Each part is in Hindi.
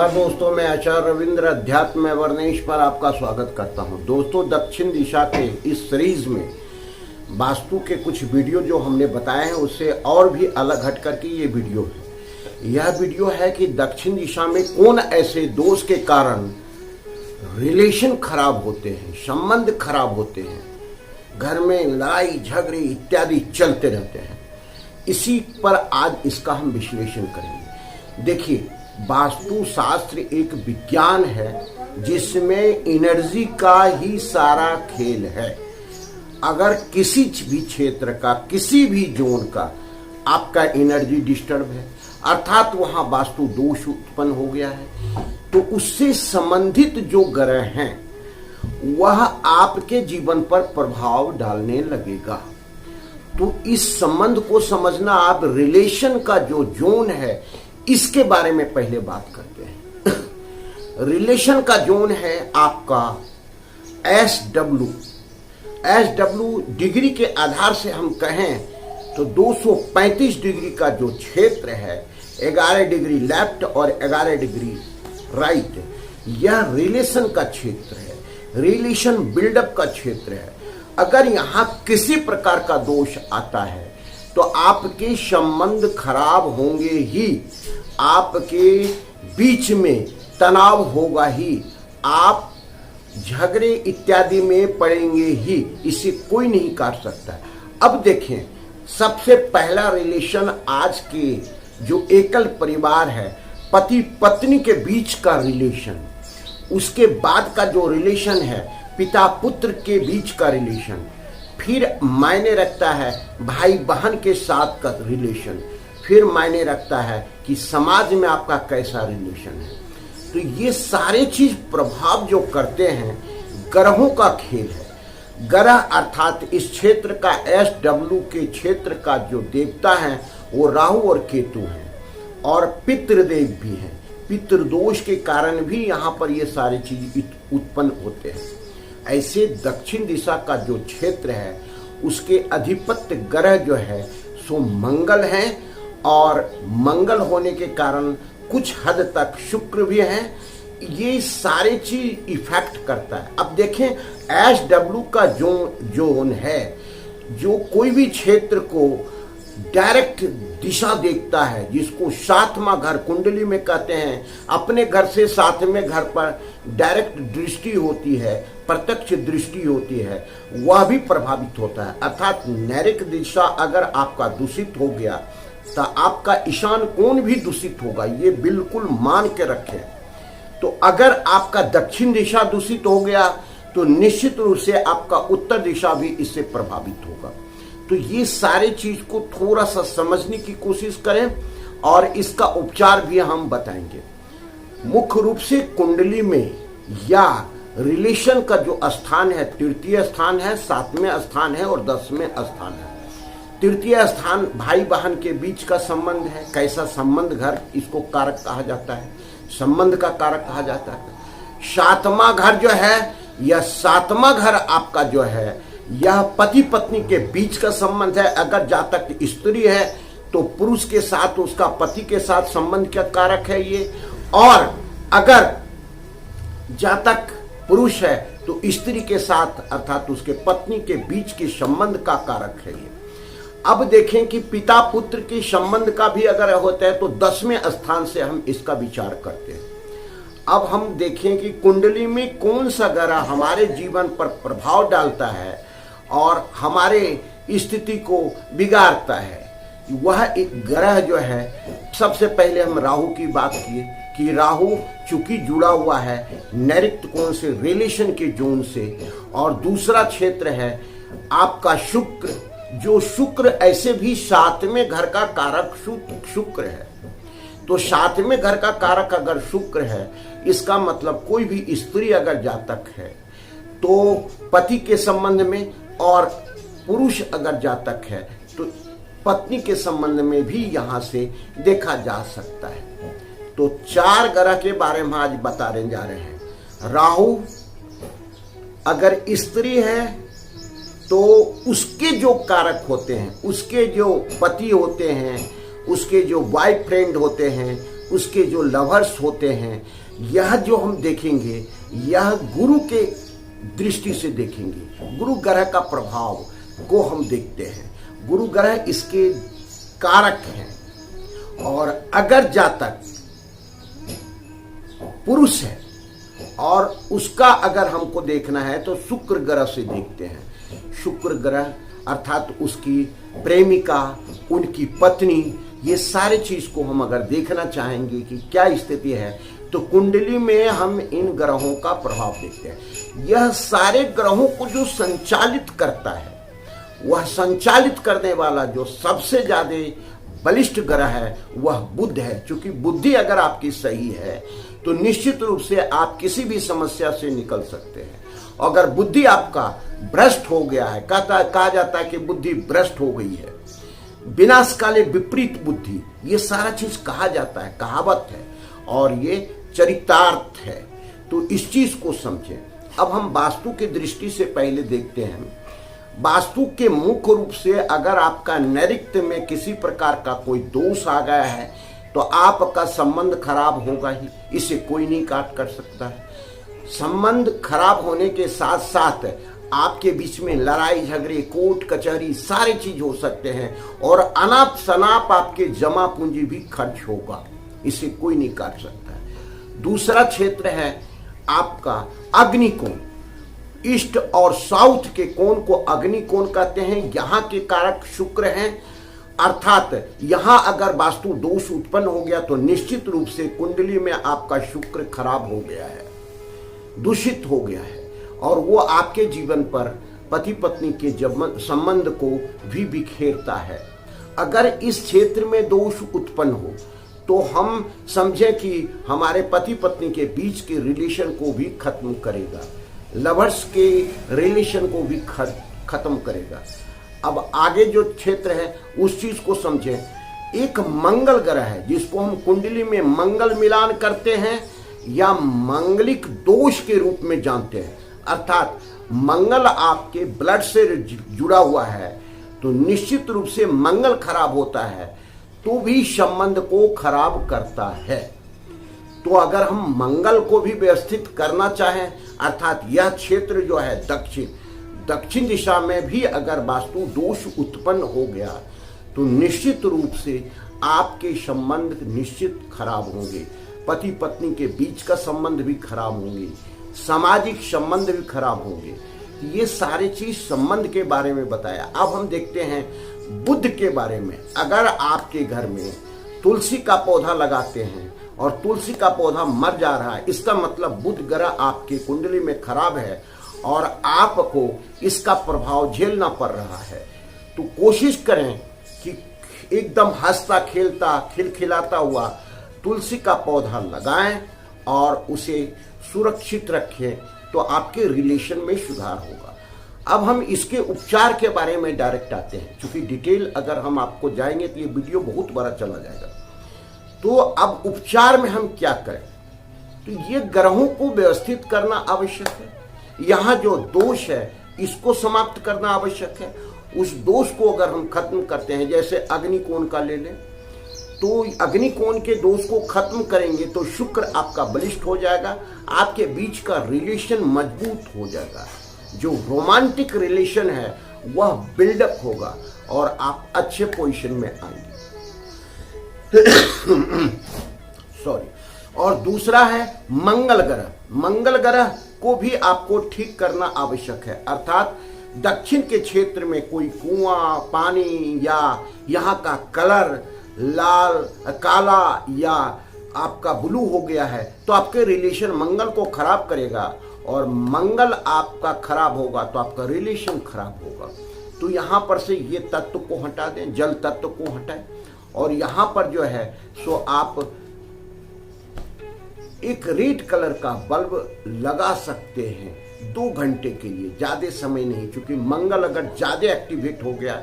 नमस्कार दोस्तों, मैं आचार्य रविंद्र अध्यात्म वर्णेश पर आपका स्वागत करता हूं। दोस्तों, दक्षिण दिशा के इस सीरीज में वास्तु के कुछ वीडियो जो हमने बताए हैं उससे और भी अलग हट करके ये वीडियो है। यह वीडियो है कि दक्षिण दिशा में कौन ऐसे दोष के कारण रिलेशन खराब होते हैं, संबंध खराब होते हैं, घर में लड़ाई झगड़े इत्यादि चलते रहते हैं। इसी पर आज इसका हम विश्लेषण करेंगे। देखिए, वास्तु शास्त्र एक विज्ञान है जिसमें एनर्जी का ही सारा खेल है। अगर किसी भी क्षेत्र का, किसी भी जोन का आपका एनर्जी डिस्टर्ब है, अर्थात वहां वास्तु दोष उत्पन्न हो गया है, तो उससे संबंधित जो ग्रह हैं वह आपके जीवन पर प्रभाव डालने लगेगा। तो इस संबंध को समझना, आप रिलेशन का जो जोन है इसके बारे में पहले बात करते हैं। रिलेशन का जोन है आपका SW। डिग्री के आधार से हम कहें तो 235 डिग्री का जो क्षेत्र है, 11 डिग्री लेफ्ट और 11 डिग्री राइट, यह रिलेशन का क्षेत्र है, रिलेशन बिल्डअप का क्षेत्र है। अगर यहां किसी प्रकार का दोष आता है तो आपके संबंध खराब होंगे ही, आपके बीच में तनाव होगा ही, आप झगड़े इत्यादि में पड़ेंगे ही, इसे कोई नहीं काट सकता। अब देखें, सबसे पहला रिलेशन आज के जो एकल परिवार है, पति पत्नी के बीच का रिलेशन, उसके बाद का जो रिलेशन है पिता पुत्र के बीच का रिलेशन, फिर मायने रखता है भाई बहन के साथ का रिलेशन, फिर मायने रखता है कि समाज में आपका कैसा रिलेशन है। तो ये सारे चीज प्रभाव जो करते हैं ग्रहों का खेल है। ग्रह अर्थात इस क्षेत्र का SW के क्षेत्र का जो देवता है वो राहु और केतु हैं, और पितृदेव भी हैं। पितृदोष के कारण भी यहाँ पर ये सारी चीज उत्पन्न होते हैं। ऐसे दक्षिण दिशा का जो क्षेत्र है उसके अधिपत्य ग्रह जो है सो मंगल है, और मंगल होने के कारण कुछ हद तक शुक्र भी है। ये सारे चीज इफेक्ट करता है। अब देखें, SW का जोन है जो कोई भी क्षेत्र को डायरेक्ट दिशा देखता है, जिसको सातवां घर कुंडली में कहते हैं। अपने घर से सातवें घर पर डायरेक्ट दृष्टि होती है, प्रत्यक्ष दृष्टि होती है, वह भी प्रभावित होता है। अर्थात नैऋत्य दिशा अगर आपका दूषित हो गया तो आपका ईशान कोण भी दूषित होगा, ये बिल्कुल मान के रखें। तो अगर आपका दक्षिण दिशा दूषित हो गया तो निश्चित रूप से आपका उत्तर दिशा भी इससे प्रभावित होगा। तो ये सारे चीज को थोड़ा सा समझने की कोशिश करें और इसका उपचार भी हम बताएंगे। मुख्य रूप से कुंडली में या रिलेशन का जो स्थान है, तृतीय स्थान है, 7वें स्थान है और 10वें स्थान है। तृतीय स्थान भाई बहन के बीच का संबंध है। कैसा संबंध? घर, इसको कारक कहा जाता है, संबंध का कारक कहा जाता है। 7वां घर जो है, यह 7वां घर आपका जो है, यह पति पत्नी के बीच का संबंध है। अगर जातक स्त्री है तो पुरुष के साथ, उसका पति के साथ संबंध का कारक है ये, और अगर जातक पुरुष है तो स्त्री के साथ अर्थात उसके पत्नी के बीच के संबंध का कारक है ये। अब देखें कि पिता पुत्र के संबंध का भी अगर होता है तो 10वें स्थान से हम इसका विचार करते हैं। अब हम देखें कि कुंडली में कौन सा ग्रह हमारे जीवन पर प्रभाव डालता है और हमारे स्थिति को बिगाड़ता है। वह एक ग्रह जो है, सबसे पहले हम राहु की बात किए कि राहु चूंकि जुड़ा हुआ है नैऋत्य कोण से, रिलेशन के जोन से, और दूसरा क्षेत्र है आपका शुक्र, जो शुक्र ऐसे भी 7वें घर का कारक शुक्र है। तो 7वें घर का कारक अगर शुक्र है, इसका मतलब कोई भी स्त्री अगर जातक है तो पति के संबंध में, और पुरुष अगर जातक है तो पत्नी के संबंध में भी यहां से देखा जा सकता है। तो 4 ग्रह के बारे में आज बताने जा रहे हैं। राहु अगर स्त्री है तो उसके जो कारक होते हैं, उसके जो पति होते हैं, उसके जो बॉयफ्रेंड होते हैं, उसके जो लवर्स होते हैं, यह जो हम देखेंगे यह गुरु के दृष्टि से देखेंगे। गुरु ग्रह का प्रभाव को हम देखते हैं। गुरु ग्रह इसके कारक हैं। और अगर जातक पुरुष है और उसका अगर हमको देखना है तो शुक्र ग्रह से देखते हैं। शुक्र ग्रह अर्थात उसकी प्रेमिका, उनकी पत्नी, ये सारे चीज को हम अगर देखना चाहेंगे कि क्या स्थिति है तो कुंडली में हम इन ग्रहों का प्रभाव देखते हैं। यह सारे ग्रहों को जो संचालित करता है, वह संचालित करने वाला जो सबसे ज्यादा बलिष्ठ ग्रह है वह बुध है। क्योंकि बुद्धि अगर आपकी सही है तो निश्चित रूप से आप किसी भी समस्या से निकल सकते हैं। अगर बुद्धि आपका भ्रष्ट हो गया है, कहा जाता है कि बुद्धि भ्रष्ट हो गई है, विनाश काले विपरीत बुद्धि, ये सारा चीज कहा जाता है, कहावत है और ये चरितार्थ है। तो इस चीज को समझें। अब हम वास्तु की दृष्टि से पहले देखते हैं। वास्तु के मुख्य रूप से अगर आपका नैऋत्य में किसी प्रकार का कोई दोष आ गया है तो आपका संबंध खराब होगा ही, इसे कोई नहीं काट कर सकता है। संबंध खराब होने के साथ साथ आपके बीच में लड़ाई झगड़े, कोर्ट कचहरी सारे चीज हो सकते हैं और अनाप शनाप आपके जमा पूंजी भी खर्च होगा, इसे कोई नहीं काट सकता है। दूसरा क्षेत्र है आपका अग्निकोण। ईस्ट और साउथ के कोण को अग्निकोण कहते हैं। यहाँ के कारक शुक्र हैं, अर्थात यहां अगर वास्तु दोष उत्पन्न हो गया तो निश्चित रूप से कुंडली में आपका शुक्र खराब हो गया है, दूषित हो गया है और वो आपके जीवन पर पति पत्नी के संबंध को भी बिखेरता है। अगर इस क्षेत्र में दोष उत्पन्न हो तो हम समझें कि हमारे पति पत्नी के बीच के रिलेशन को भी खत्म करेगा, लवर्स के रिलेशन को भी खत्म करेगा। अब आगे जो क्षेत्र है उस चीज को समझें। एक मंगल ग्रह है जिसको हम कुंडली में मंगल मिलान करते हैं या मंगलिक दोष के रूप में जानते हैं। अर्थात मंगल आपके ब्लड से जुड़ा हुआ है तो निश्चित रूप से मंगल खराब होता है तो भी संबंध को खराब करता है। तो अगर हम मंगल को भी व्यवस्थित करना चाहें, अर्थात यह क्षेत्र जो है दक्षिण दिशा में भी अगर वास्तु दोष उत्पन्न हो गया तो निश्चित रूप से आपके संबंध निश्चित खराब होंगे। पति पत्नी के बीच का संबंध भी खराब होंगे, सामाजिक संबंध भी खराब होंगे। ये सारे चीज संबंध के बारे में बताया। अब हम देखते हैं बुध के बारे में। अगर आपके घर में तुलसी का पौधा लगाते हैं और तुलसी का पौधा मर जा रहा है, इसका मतलब बुध ग्रह आपके कुंडली में खराब है और आपको इसका प्रभाव झेलना पड़ रहा है। तो कोशिश करें कि एकदम हंसता खेलता खिलखिलाता हुआ तुलसी का पौधा लगाएं और उसे सुरक्षित रखें तो आपके रिलेशन में सुधार होगा। अब हम इसके उपचार के बारे में डायरेक्ट आते हैं, क्योंकि डिटेल अगर हम आपको जाएंगे तो ये वीडियो बहुत बड़ा चला जाएगा। तो अब उपचार में हम क्या करें? तो ये ग्रहों को व्यवस्थित करना आवश्यक है। यहाँ जो दोष है इसको समाप्त करना आवश्यक है। उस दोष को अगर हम खत्म करते हैं, जैसे अग्निकोण का ले लें, तो अग्निकोण के दोष को खत्म करेंगे तो शुक्र आपका बलिष्ठ हो जाएगा, आपके बीच का रिलेशन मजबूत हो जाएगा, जो रोमांटिक रिलेशन है वह बिल्डअप होगा और आप अच्छे पोजीशन में आएंगे। सॉरी। और दूसरा है मंगल ग्रह। मंगल ग्रह को भी आपको ठीक करना आवश्यक है। अर्थात दक्षिण के क्षेत्र में कोई कुआं, पानी या यहाँ का कलर लाल, काला या आपका ब्लू हो गया है तो आपके रिलेशन मंगल को खराब करेगा और मंगल आपका खराब होगा तो आपका रिलेशन खराब होगा। तो यहाँ पर से ये तत्व को हटा दें, जल तत्व को हटाएं और यहाँ पर जो है सो आप एक रेड कलर का बल्ब लगा सकते हैं 2 घंटे के लिए, ज्यादा समय नहीं, क्योंकि मंगल अगर ज्यादा एक्टिवेट हो गया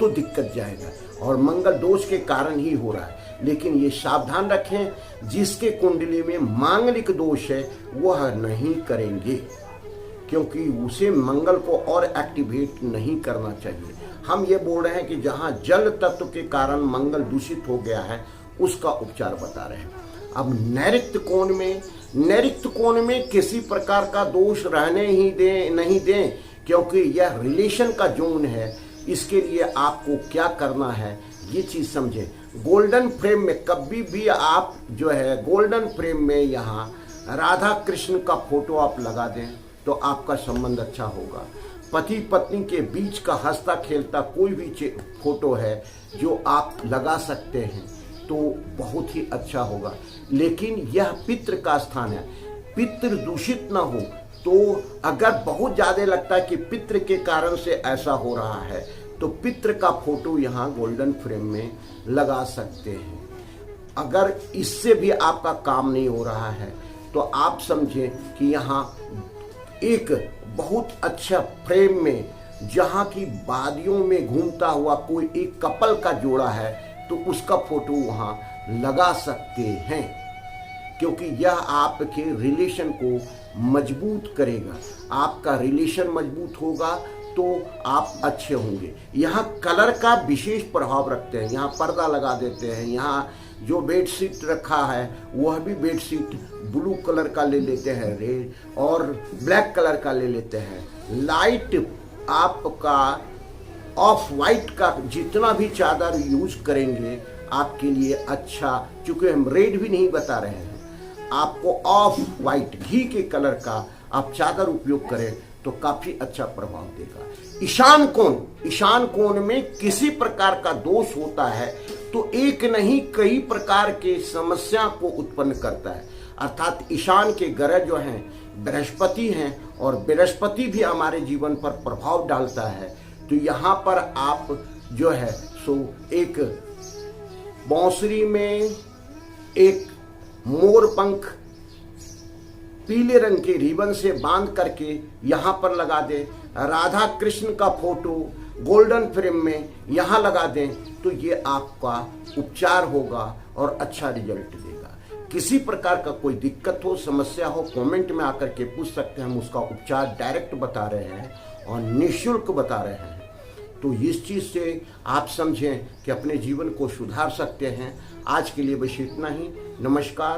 तो दिक्कत जाएगा और मंगल दोष के कारण ही हो रहा है। लेकिन ये सावधान रखें, जिसके कुंडली में मांगलिक दोष है वह नहीं करेंगे, क्योंकि उसे मंगल को और एक्टिवेट नहीं करना चाहिए। हम ये बोल रहे हैं कि जहां जल तत्व के कारण मंगल दूषित हो गया है उसका उपचार बता रहे हैं। अब नैऋत्य कोण में किसी प्रकार का दोष रहने ही नहीं दें, क्योंकि यह रिलेशन का जोन है। इसके लिए आपको क्या करना है ये चीज समझें। गोल्डन फ्रेम में कभी भी आप जो है गोल्डन फ्रेम में यहाँ राधा कृष्ण का फोटो आप लगा दें तो आपका संबंध अच्छा होगा। पति पत्नी के बीच का हंसता खेलता कोई भी फोटो है जो आप लगा सकते हैं तो बहुत ही अच्छा होगा। लेकिन यह पितृ का स्थान है, पितृ दूषित ना हो। तो अगर बहुत ज़्यादा लगता है कि पितृ के कारण से ऐसा हो रहा है तो पितृ का फोटो यहाँ गोल्डन फ्रेम में लगा सकते हैं। अगर इससे भी आपका काम नहीं हो रहा है तो आप समझें कि यहाँ एक बहुत अच्छा फ्रेम में जहाँ की वादियों में घूमता हुआ कोई एक कपल का जोड़ा है तो उसका फोटो वहाँ लगा सकते हैं, क्योंकि यह आपके रिलेशन को मजबूत करेगा। आपका रिलेशन मजबूत होगा तो आप अच्छे होंगे। यहाँ कलर का विशेष प्रभाव रखते हैं। यहाँ पर्दा लगा देते हैं, यहाँ जो बेडशीट रखा है वह भी बेडशीट ब्लू कलर का ले लेते हैं, रेड और ब्लैक कलर का ले लेते हैं। लाइट आपका ऑफ वाइट का जितना भी चादर यूज करेंगे आपके लिए अच्छा, क्योंकि हम रेड भी नहीं बता रहे हैं, आपको ऑफ वाइट घी के कलर का आप चादर उपयोग करें तो काफी अच्छा प्रभाव देगा। ईशान कोण में किसी प्रकार का दोष होता है तो एक नहीं कई प्रकार के समस्या को उत्पन्न करता है। अर्थात ईशान के ग्रह जो हैं बृहस्पति हैं और बृहस्पति भी हमारे जीवन पर प्रभाव डालता है। तो यहाँ पर आप जो है सो एक बांसुरी में एक मोर पंख पीले रंग के रिबन से बांध करके यहाँ पर लगा दें। राधा कृष्ण का फोटो गोल्डन फ्रेम में यहाँ लगा दें तो ये आपका उपचार होगा और अच्छा रिजल्ट देगा। किसी प्रकार का कोई दिक्कत हो, समस्या हो, कमेंट में आकर के पूछ सकते हैं। हम उसका उपचार डायरेक्ट बता रहे हैं और निःशुल्क बता रहे हैं। तो इस चीज़ से आप समझें कि अपने जीवन को सुधार सकते हैं। आज के लिए बस इतना ही। नमस्कार।